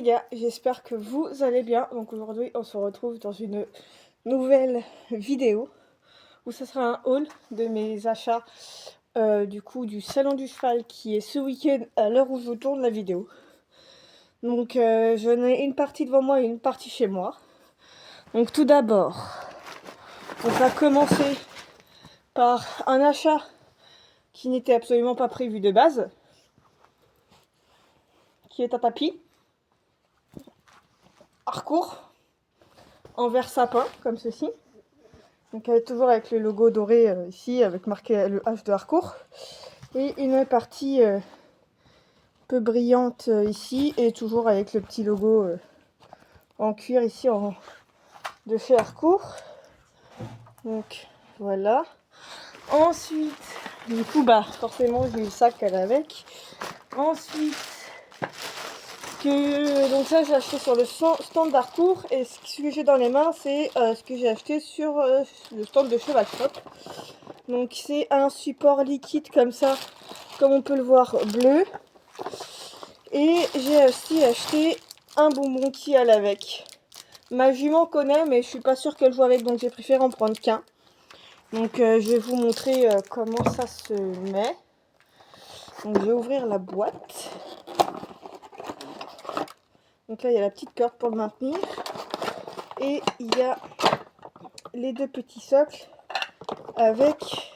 les gars, j'espère que vous allez bien. Donc aujourd'hui on se retrouve dans une nouvelle vidéo où ce sera un haul de mes achats du coup du salon du cheval qui est ce week-end à l'heure où je tourne la vidéo. Donc j'en ai une partie devant moi et une partie chez moi. Donc tout d'abord, on va commencer par un achat qui n'était absolument pas prévu de base, qui est un tapis Harcourt en verre sapin comme ceci. Donc elle est toujours avec le logo doré ici avec marqué le H de Harcourt et une partie peu brillante ici et toujours avec le petit logo en cuir ici de chez Harcourt. Donc voilà. Ensuite, du coup forcément j'ai eu le sac qu'elle avec. Ensuite donc ça j'ai acheté sur le stand d'Harcourt et ce que j'ai dans les mains c'est ce que j'ai acheté sur le stand de Cheval Shop. Donc c'est un support liquide comme ça, comme on peut le voir, bleu. Et j'ai aussi acheté un bonbon qui allait avec. Ma jument connaît mais je suis pas sûre qu'elle joue avec, donc j'ai préféré en prendre qu'un. Donc je vais vous montrer comment ça se met. Donc je vais ouvrir la boîte. Donc là il y a la petite corde pour le maintenir. Et il y a les deux petits socles avec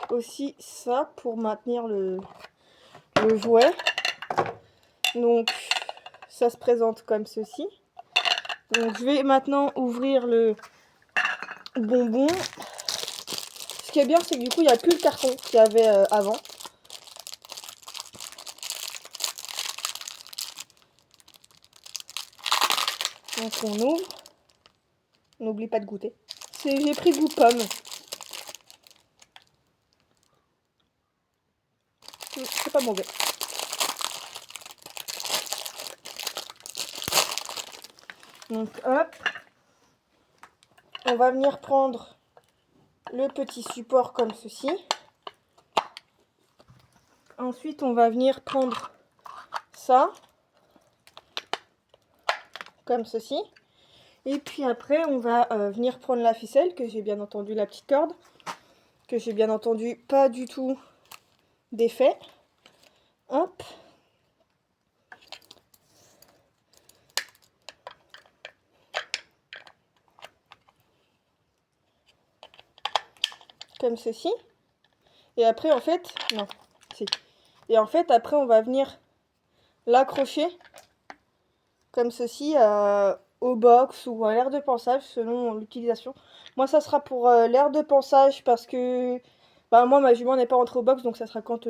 aussi ça pour maintenir le jouet. Donc ça se présente comme ceci. Donc je vais maintenant ouvrir le bonbon. Ce qui est bien, c'est que du coup il n'y a plus le carton qu'il y avait avant. Donc on ouvre. On n'oublie pas de goûter. J'ai pris goût pomme. C'est pas mauvais. Donc hop. On va venir prendre le petit support comme ceci. Ensuite on va venir prendre ça. Comme ceci. Et puis après on va venir prendre la ficelle, que j'ai bien entendu, la petite corde, que j'ai bien entendu pas du tout d'effet. Hop. Comme ceci. Et après en fait, non, si. Et en fait après on va venir l'accrocher comme ceci au box ou à l'air de pansage selon l'utilisation. Moi ça sera pour l'air de pansage parce que moi ma jument n'est pas rentrée au box, donc ça sera quand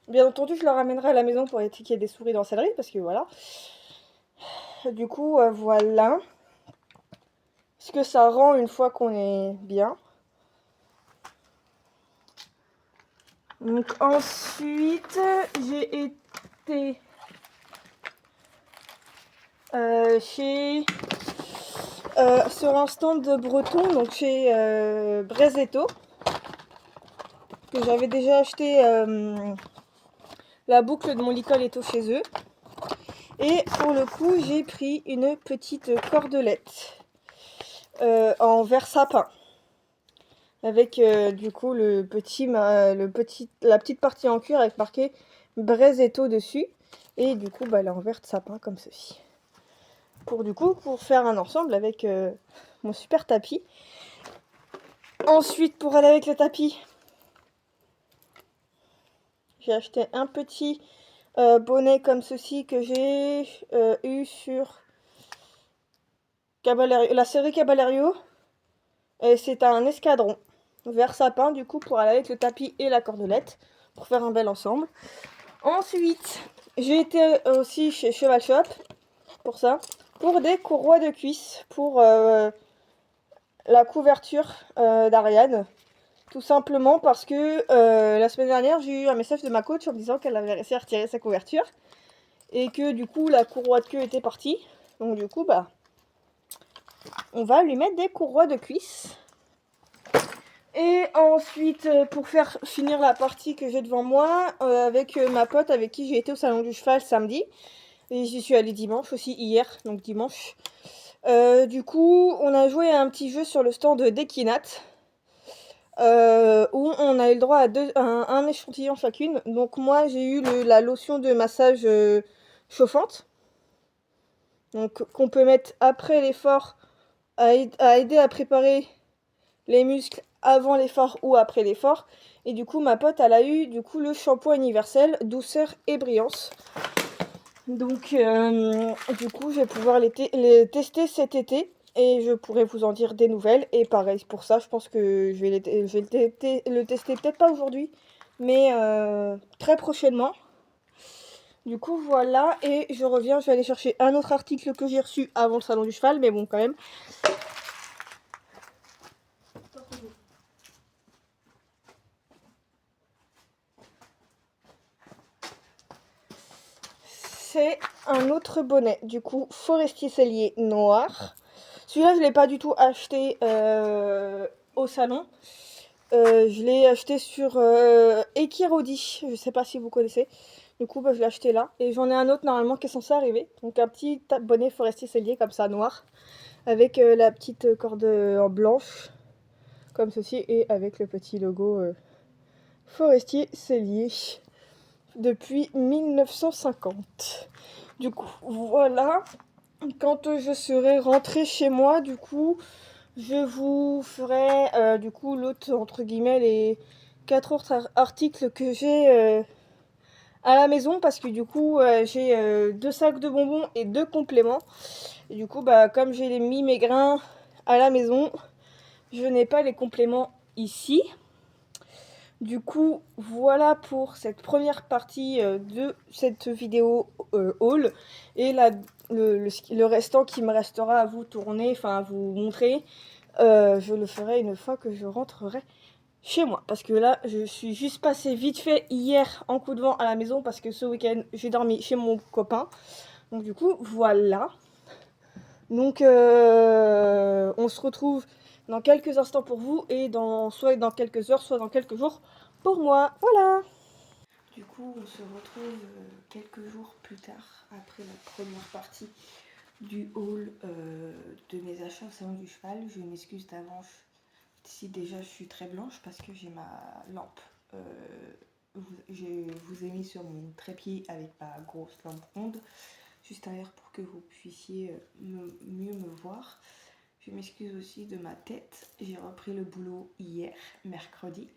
bien entendu je la ramènerai à la maison pour éviter qu'il y ait des souris dans la sellerie, parce que voilà. Du coup voilà ce que ça rend une fois qu'on est bien. Donc ensuite j'ai été sur un stand de breton, donc chez Brezetto, que j'avais déjà acheté la boucle de mon licoletto chez eux. Et pour le coup j'ai pris une petite cordelette en verre sapin avec du coup la petite partie en cuir avec marqué Brezetto dessus, et du coup elle est en verre de sapin comme ceci, pour faire un ensemble avec mon super tapis. Ensuite, pour aller avec le tapis, j'ai acheté un petit bonnet comme ceci que j'ai eu sur la série Caballerio. C'est un escadron vert sapin, du coup, pour aller avec le tapis et la cordelette, pour faire un bel ensemble. Ensuite, j'ai été aussi chez Cheval Shop pour ça, pour des courroies de cuisse pour la couverture d'Ariane. Tout simplement parce que la semaine dernière, j'ai eu un message de ma coach en me disant qu'elle avait réussi à retirer sa couverture et que du coup la courroie de queue était partie. Donc du coup on va lui mettre des courroies de cuisse. Et ensuite, pour faire finir la partie que j'ai devant moi, avec ma pote avec qui j'ai été au salon du cheval samedi, Et j'y suis allée dimanche aussi, hier, donc dimanche. Du coup, on a joué à un petit jeu sur le stand d'Equinat. Où on a eu le droit à un échantillon chacune. Donc moi, j'ai eu la lotion de massage chauffante. Donc qu'on peut mettre après l'effort à aider à préparer les muscles avant l'effort ou après l'effort. Et du coup, ma pote, elle a eu du coup le shampoing universel douceur et brillance. Donc du coup, je vais pouvoir les tester cet été. Et je pourrai vous en dire des nouvelles. Et pareil, pour ça, je pense que je vais le tester peut-être pas aujourd'hui, mais très prochainement. Du coup, voilà. Et je reviens, je vais aller chercher un autre article que j'ai reçu avant le salon du cheval. Mais bon, quand même. C'est un autre bonnet. Du coup, Forestier Cellier noir. Celui-là, je ne l'ai pas du tout acheté au salon. Je l'ai acheté sur Ekirodi, je sais pas si vous connaissez. Du coup, je l'ai acheté là. Et j'en ai un autre normalement qui est censé arriver. Donc un petit bonnet Forestier Cellier comme ça, noir. Avec la petite corde en blanche, comme ceci. Et avec le petit logo Forestier Cellier. Depuis 1950. Du coup, voilà. Quand je serai rentrée chez moi, du coup, je vous ferai du coup l'autre, entre guillemets, les 4 autres articles que j'ai à la maison parce que du coup j'ai 2 sacs de bonbons et 2 compléments. Et du coup, comme j'ai mis mes grains à la maison, je n'ai pas les compléments ici. Du coup, voilà pour cette première partie de cette vidéo haul. Et le restant qui me restera à vous tourner, enfin à vous montrer, je le ferai une fois que je rentrerai chez moi. Parce que là, je suis juste passée vite fait hier en coup de vent à la maison parce que ce week-end, j'ai dormi chez mon copain. Donc du coup, voilà. Donc on se retrouve dans quelques instants pour vous et soit dans quelques heures, soit dans quelques jours pour moi. Voilà. Du coup, on se retrouve quelques jours plus tard après la première partie du haul de mes achats au salon du cheval. Je m'excuse d'avance si déjà je suis très blanche parce que j'ai ma lampe. Je vous ai mis sur mon trépied avec ma grosse lampe ronde juste derrière pour que vous puissiez mieux me voir. Je m'excuse aussi de ma tête. J'ai repris le boulot hier, mercredi.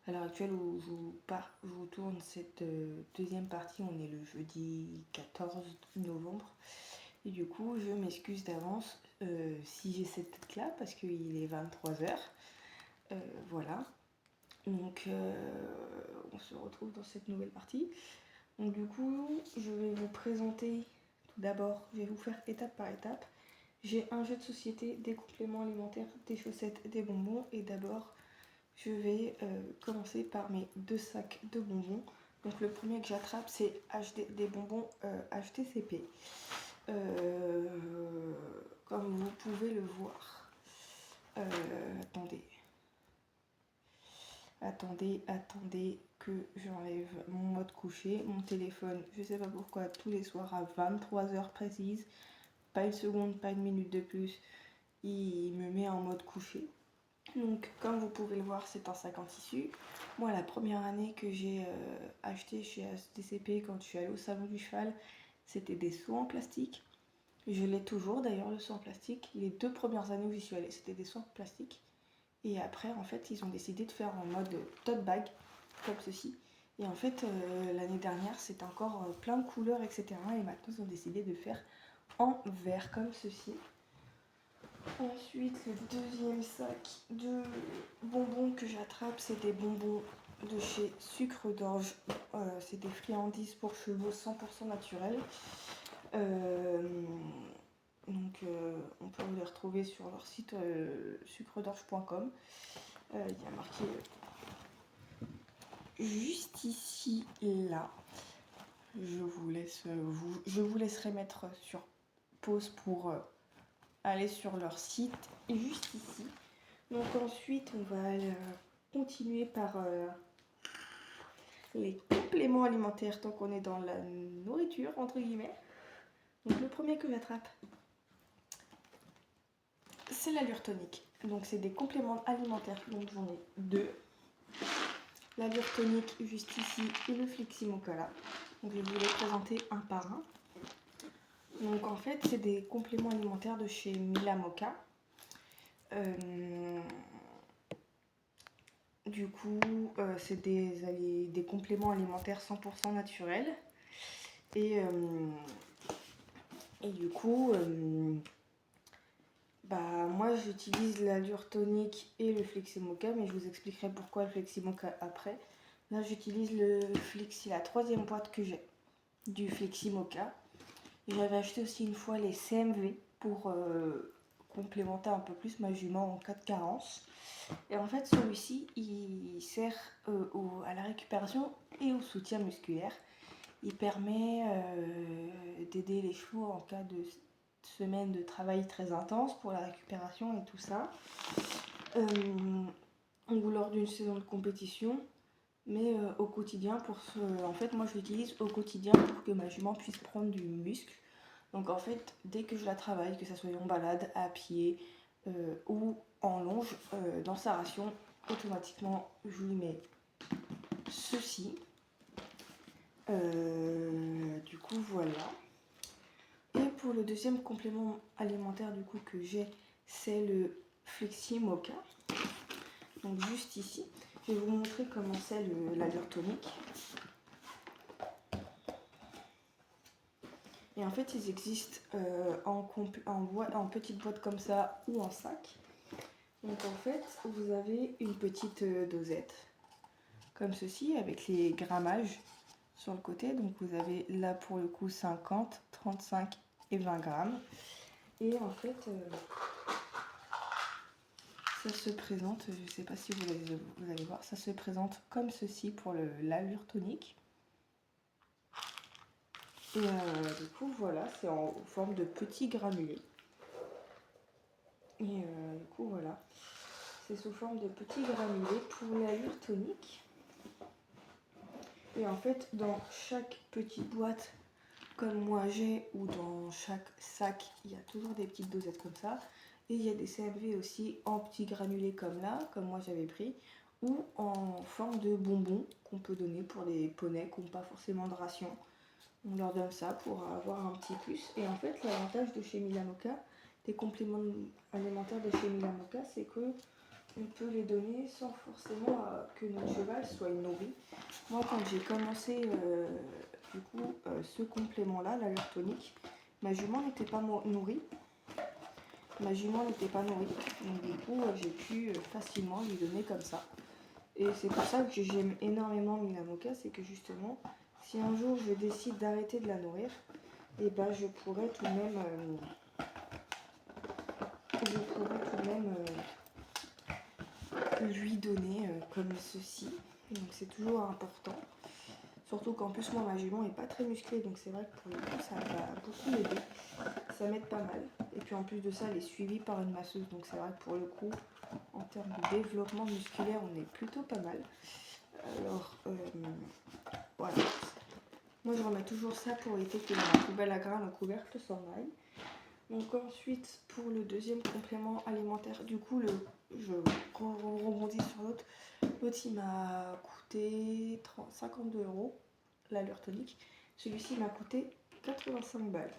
À l'heure actuelle où je vous tourne cette deuxième partie, on est le jeudi 14 novembre. Et du coup, je m'excuse d'avance si j'ai cette tête-là parce qu'il est 23h. Voilà. Donc, on se retrouve dans cette nouvelle partie. Donc, du coup, je vais vous présenter tout d'abord, je vais vous faire étape par étape. J'ai un jeu de société, des compléments alimentaires, des chaussettes, des bonbons. Et d'abord, je vais commencer par mes 2 sacs de bonbons. Donc, le premier que j'attrape, c'est des bonbons HTCP. Comme vous pouvez le voir. Attendez que j'enlève mon mode coucher. Mon téléphone, je sais pas pourquoi, tous les soirs à 23h précises, pas une seconde, pas une minute de plus, il me met en mode coucher. Donc comme vous pouvez le voir, c'est un sac en tissu. Moi, la première année que j'ai acheté chez HTCP quand je suis allée au salon du cheval, c'était des seaux en plastique. Je l'ai toujours d'ailleurs, le seau en plastique. Les 2 premières années où j'y suis allée, c'était des seaux en plastique. Et après, en fait, ils ont décidé de faire en mode tote bag, comme ceci. Et en fait, l'année dernière, c'était encore plein de couleurs, etc. Et maintenant, ils ont décidé de faire en vert, comme ceci. Ensuite, le deuxième sac de bonbons que j'attrape, c'est des bonbons de chez Sucre d'Orge. C'est des friandises pour chevaux 100% naturels. Donc, on peut les retrouver sur leur site sucredorge.com. Il y a marqué juste ici, là. Je vous laisserai mettre sur pause pour aller sur leur site, juste ici. Donc ensuite, on va continuer par les compléments alimentaires, tant qu'on est dans la nourriture, entre guillemets. Donc le premier que j'attrape, c'est l'allure tonique. Donc c'est des compléments alimentaires, donc j'en ai 2. L'allure tonique juste ici et le Fleximoka là. Donc je vais vous les présenter un par un. Donc en fait c'est des compléments alimentaires de chez Mila Moka. Du coup c'est des compléments alimentaires 100% naturels. Et du coup moi j'utilise l'allure tonique et le Fleximoka, mais je vous expliquerai pourquoi le Fleximoka après. Là j'utilise la 3e boîte que j'ai du Fleximoka. J'avais acheté aussi une fois les CMV pour complémenter un peu plus ma jument en cas de carence. Et en fait celui-ci il sert à la récupération et au soutien musculaire. Il permet d'aider les chevaux en cas de semaine de travail très intense pour la récupération et tout ça. Ou lors d'une saison de compétition. Mais au quotidien, en fait, moi je l'utilise au quotidien pour que ma jument puisse prendre du muscle. Donc en fait, dès que je la travaille, que ce soit en balade, à pied ou en longe, dans sa ration, automatiquement je lui mets ceci. Du coup, voilà. Et pour le deuxième complément alimentaire du coup que j'ai, c'est le Fleximoka. Donc juste ici, je vais vous montrer comment c'est l'allure tonique. Et en fait, ils existent en petite boîte comme ça ou en sac. Donc en fait, vous avez une petite dosette comme ceci avec les grammages sur le côté. Donc vous avez là pour le coup 50, 35 et 20 grammes. Et en fait, ça se présente, je ne sais pas si vous allez voir, ça se présente comme ceci pour l'allure tonique. Et du coup, voilà, c'est en forme de petits granulés. Et du coup, voilà, c'est sous forme de petits granulés pour l'allure tonique. Et en fait, dans chaque petite boîte, comme moi j'ai, ou dans chaque sac, il y a toujours des petites dosettes comme ça. Et il y a des CMV aussi en petits granulés comme là, comme moi j'avais pris, ou en forme de bonbons qu'on peut donner pour les poneys qui n'ont pas forcément de ration. On leur donne ça pour avoir un petit plus. Et en fait, l'avantage de chez Mila Moka, des compléments alimentaires de chez Mila Moka, c'est que on peut les donner sans forcément que notre cheval soit nourri. Moi, quand j'ai commencé ce complément-là, l'allure tonique, ma jument n'était pas nourrie. Donc du coup, j'ai pu facilement lui donner comme ça. Et c'est pour ça que j'aime énormément Mila Moka, c'est que justement, si un jour je décide d'arrêter de la nourrir, et ben je pourrais tout de même, lui donner comme ceci. Donc c'est toujours important. Surtout qu'en plus moi ma jument est pas très musclée, donc c'est vrai que pour le coup ça va beaucoup m'aider. Ça m'aide pas mal. Et puis en plus de ça elle est suivie par une masseuse, donc c'est vrai que pour le coup en termes de développement musculaire on est plutôt pas mal. Alors voilà. Moi je remets toujours ça pour éviter que la poubelle à grains, le couvercle s'en aille. Donc ensuite pour le deuxième complément alimentaire, du coup je rebondis sur l'autre. L'autre il m'a coûté 52 €, l'allure tonique. Celui-ci m'a coûté 85 balles.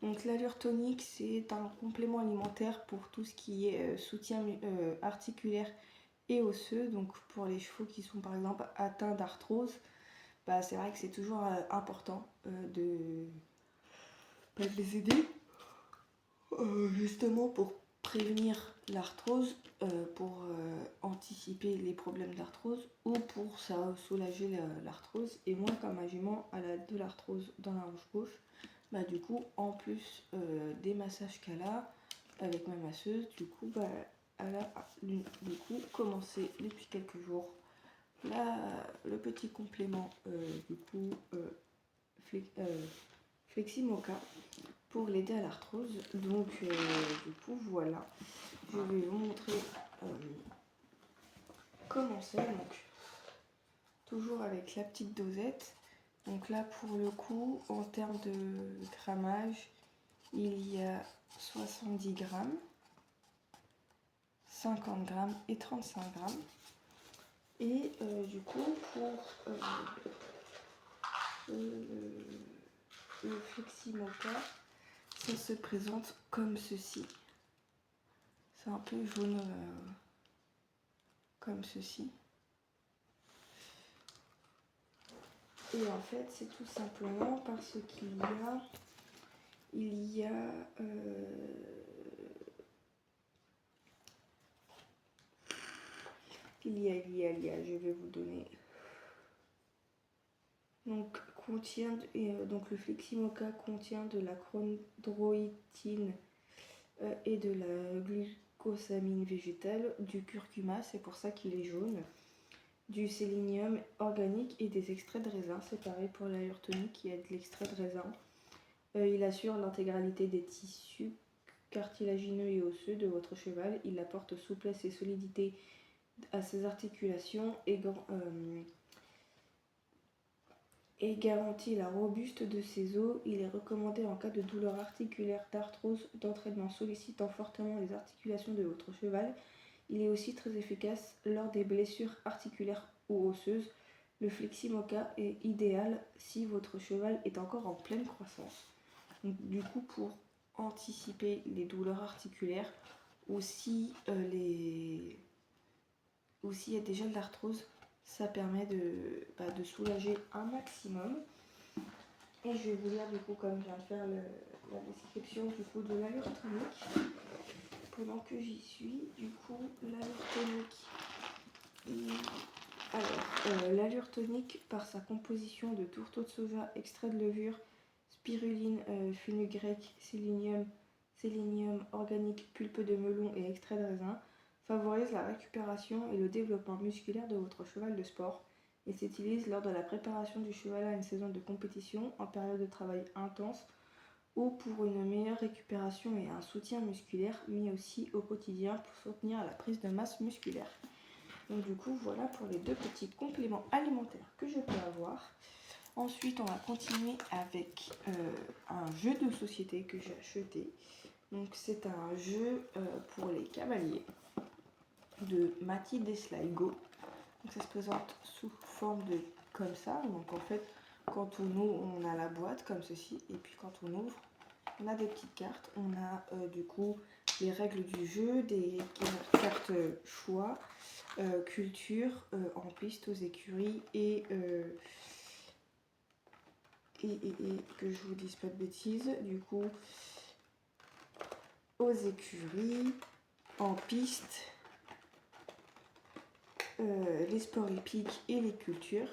Donc l'allure tonique c'est un complément alimentaire pour tout ce qui est soutien articulaire et osseux. Donc pour les chevaux qui sont par exemple atteints d'arthrose, c'est vrai que c'est toujours important de les aider justement pour prévenir l'arthrose, pour anticiper les problèmes d'arthrose ou pour soulager l'arthrose. Et moi, comme ma jument elle a de l'arthrose dans la hanche gauche, du coup, en plus des massages qu'elle a avec ma masseuse, du coup, elle a commencé depuis quelques jours le petit complément du coup Fleximoka pour l'aider à l'arthrose. Donc du coup voilà, je vais vous montrer comment c'est. Donc toujours avec la petite dosette Donc là, pour le coup, en termes de grammage, il y a 70 grammes, 50 grammes et 35 grammes. Et du coup, pour le Fleximoka, ça se présente comme ceci. C'est un peu jaune comme ceci. Et en fait, c'est tout simplement parce qu'il y a je vais vous donner. Donc, donc le Fleximoka contient de la chondroïtine et de la glucosamine végétale, du curcuma, c'est pour ça qu'il est jaune, du sélénium organique et des extraits de raisin. C'est pareil pour l'allure tonique, il y a de l'extrait de raisin. Il assure l'intégralité des tissus cartilagineux et osseux de votre cheval. Il apporte souplesse et solidité à ses articulations et garantit la robuste de ses os. Il est recommandé en cas de douleur articulaire, d'arthrose, d'entraînement sollicitant fortement les articulations de votre cheval. Il est aussi très efficace lors des blessures articulaires ou osseuses. Le Fleximoka est idéal si votre cheval est encore en pleine croissance. Donc, du coup, pour anticiper les douleurs articulaires ou si il y a déjà de l'arthrose, ça permet de soulager un maximum. Et je vais vous lire du coup, comme je viens de faire la description du coup de l'allure tonique. Pendant que j'y suis, du coup, l'allure tonique. Alors, l'allure tonique, par sa composition de tourteaux de soja, extrait de levure, spiruline, fenugrec, sélénium organique, pulpe de melon et extrait de raisin, favorise la récupération et le développement musculaire de votre cheval de sport et s'utilise lors de la préparation du cheval à une saison de compétition, en période de travail intense ou pour une meilleure récupération et un soutien musculaire, mais aussi au quotidien pour soutenir la prise de masse musculaire. Donc du coup, voilà pour les deux petits compléments alimentaires que je peux avoir. Ensuite, on va continuer avec un jeu de société que j'ai acheté. Donc c'est un jeu pour les cavaliers de Mati Deslaigo. Donc ça se présente sous forme de comme ça. Donc en fait, quand on ouvre, on a la boîte comme ceci. Et puis quand on ouvre, on a des petites cartes. On a du coup les règles du jeu, des cartes choix, culture, en piste aux écuries et que je vous dise pas de bêtises, du coup aux écuries, en piste, les sports hippiques et les cultures.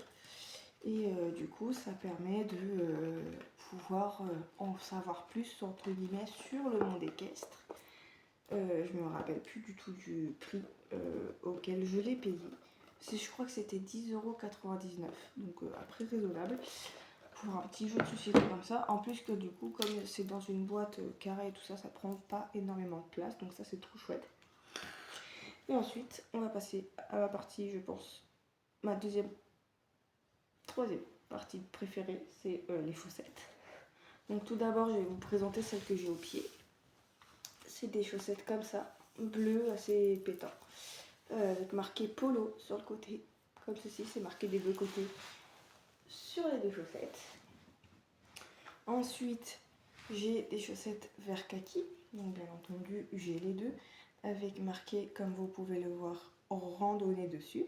Et du coup, ça permet de pouvoir en savoir plus, entre guillemets, sur le monde équestre. Je me rappelle plus du tout du prix auquel je l'ai payé. Je crois que c'était 10,99 €, donc après raisonnable. Pour un petit jeu de société comme ça, en plus que du coup, comme c'est dans une boîte carrée et tout ça, ça prend pas énormément de place, donc ça c'est trop chouette. Et ensuite, on va passer à la partie, je pense, ma troisième partie préférée, c'est les chaussettes. Donc tout d'abord, je vais vous présenter celles que j'ai au pied. C'est des chaussettes comme ça, bleues, assez pétant, avec marqué polo sur le côté, comme ceci, c'est marqué des deux côtés sur les deux chaussettes. Ensuite, j'ai des chaussettes vert kaki, donc bien entendu, j'ai les deux, avec marqué, comme vous pouvez le voir, randonnée dessus.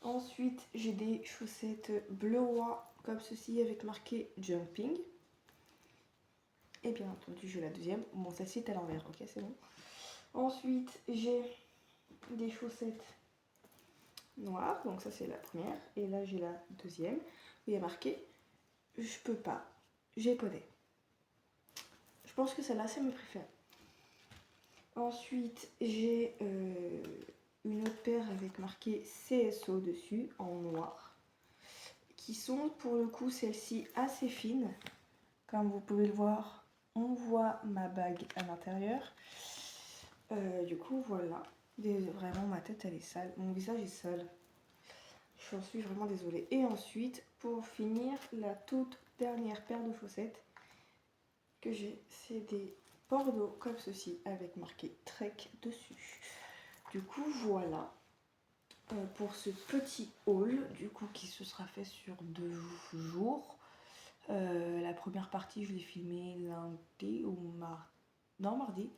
Ensuite, j'ai des chaussettes bleu roi, comme ceci, avec marqué jumping. Et bien entendu, j'ai la deuxième. Bon, celle-ci est à l'envers, ok, c'est bon. Ensuite, j'ai des chaussettes noires, donc ça c'est la première. Et là, j'ai la deuxième, où il y a marqué « Je peux pas, j'ai poney ». Je pense que celle-là, c'est mes préférées. Ensuite, j'ai une autre paire avec marqué CSO dessus, en noir, qui sont pour le coup celles-ci assez fines. Comme vous pouvez le voir, on voit ma bague à l'intérieur. Du coup, voilà. Vraiment, ma tête, elle est sale. Mon visage est sale. Je j'en suis vraiment désolée. Et ensuite, pour finir, la toute dernière paire de chaussettes que j'ai, c'est des bordeaux comme ceci, avec marqué Trek dessus. Du coup, voilà. Pour ce petit haul, du coup, qui se sera fait sur 2 jours. La première partie, je l'ai filmée lundi ou mardi. Non, mardi.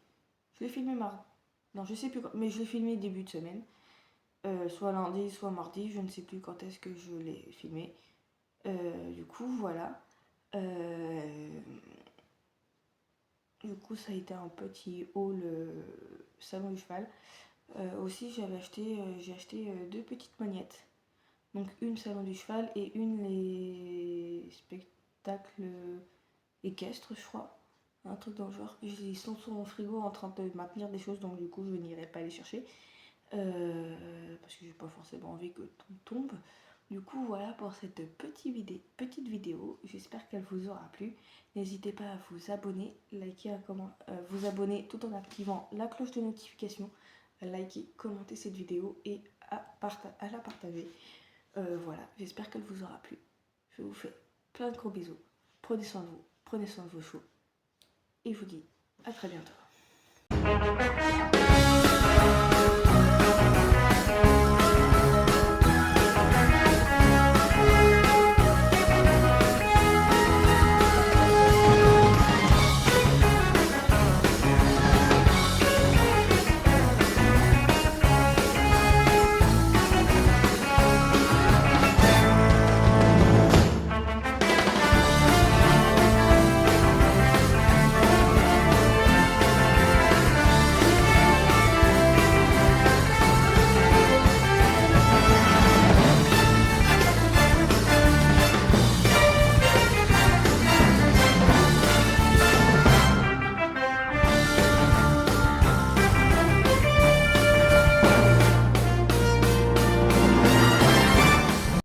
Je l'ai filmé mardi. Non, je sais plus quand, mais je l'ai filmé début de semaine. Soit lundi, soit mardi, je ne sais plus quand est-ce que je l'ai filmé. Du coup, voilà. Du coup, ça a été un petit haul salon du cheval. Aussi, j'ai acheté 2 petites magnettes. Donc une salon du cheval et une les spectacles équestres, je crois. Un truc dans le genre. Ils sont sur mon frigo en train de maintenir des choses, donc du coup, je n'irai pas les chercher. Parce que j'ai pas forcément envie que tout tombe. Du coup, voilà pour cette petite vidéo. J'espère qu'elle vous aura plu. N'hésitez pas à vous abonner, liker, vous abonner tout en activant la cloche de notification, à liker, commenter cette vidéo et à la partager. Voilà, j'espère qu'elle vous aura plu. Je vous fais plein de gros bisous. Prenez soin de vous, prenez soin de vos chevaux. Et je vous dis à très bientôt.